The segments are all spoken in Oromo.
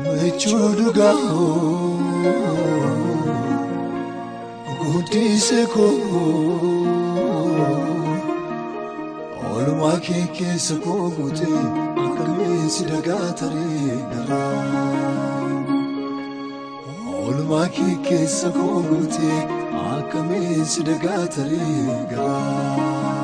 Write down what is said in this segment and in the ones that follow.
Mechuduga Gudi seko Olma keke seko gudi Akame sidagatare gara Olma keke seko gudi Akame sidagatare gara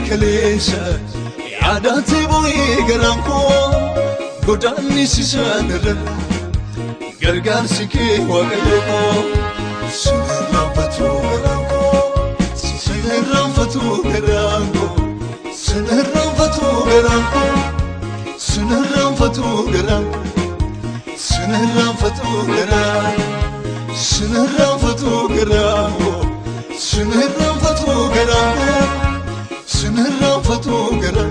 Kalesa yaadate boye garamko godani sisanara gargaarsi kee waaqayyoo sinirraanfatu garamko sinirraanfatu garamko sinirraanfatu garamko sinirraanfatu garamko sinirraanfatu garamko sinirraanfatu garamko sinirraanfatu garamko Sinirraanfatu gara sinirraanfatu gara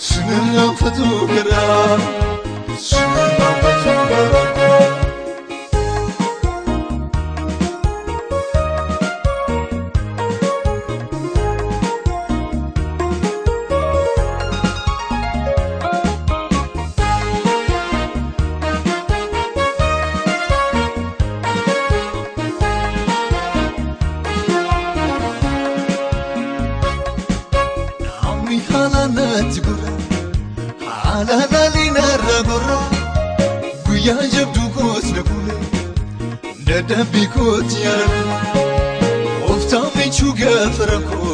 sinirraanfatu gara Bikotiyan ofta mechuga farako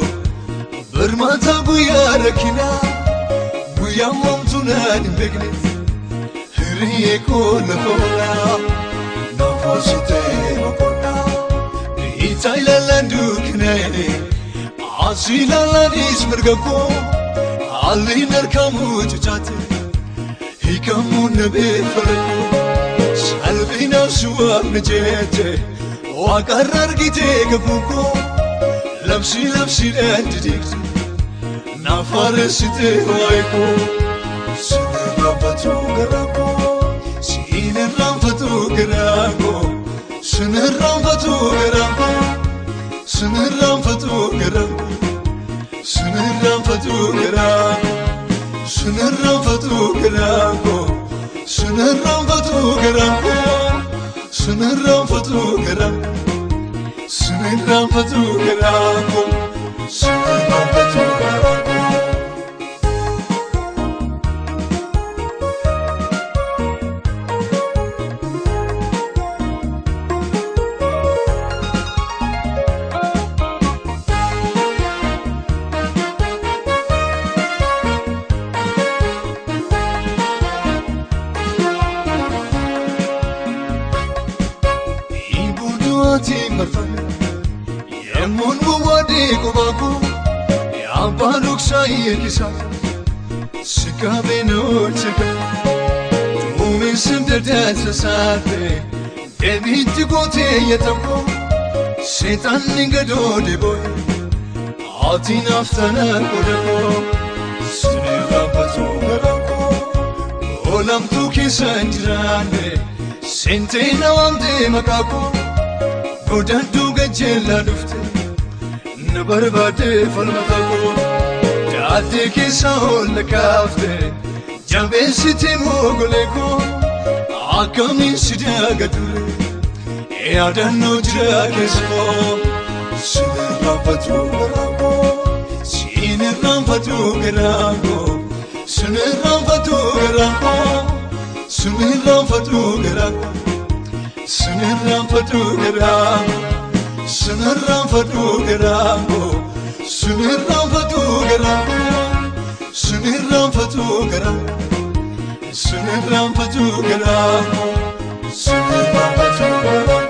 bermata guya rakina guya momtuna nimbegne hiriye ko nafona nafosite mokona itaila landu knae asila ladis mergako ali narkamu chate hikamu nabe farako Salvina suam nejete, wakarar gite kabuko, lapsi landidikti, nafaresite waiko, sinirraanfatu garako, sinirraanfatu garako, sinirraanfatu garako, sinirraanfatu garako, sinirraanfatu garako, sinirraanfatu garako. Sinirraanfatu garamko sinirraanfatu garamko sinirraanfatu garamko sinirraanfatu garamko Yemun buwadi kubaku Yampaluk sayekisa Sikabe no chika Tumi simdada sasate Debiti kote yetamko Setan ningado deboy Ati naftana kodako Sinirraanfatu garamko Olam tu kisanjirane Sente nawamde makako Godandu gajela dufte barbade falmatago Daate keessa ol kaafte Jambeessiti mogoleko Akkamiin si dagature Yaadannoo jira keessoo Sinirraanfatu garaangoo Sinirraanfatu garaangoo Sinirraanfatu garaangoo Sinirraanfatu garaangoo Sinirraanfatu garaangoo Sinirraanfatu garaangoo Sinirraanfatu garaangoo Sinirraanfatu garaangoo Sinirraanfatu garaangoo Sinirraanfatu garaangoo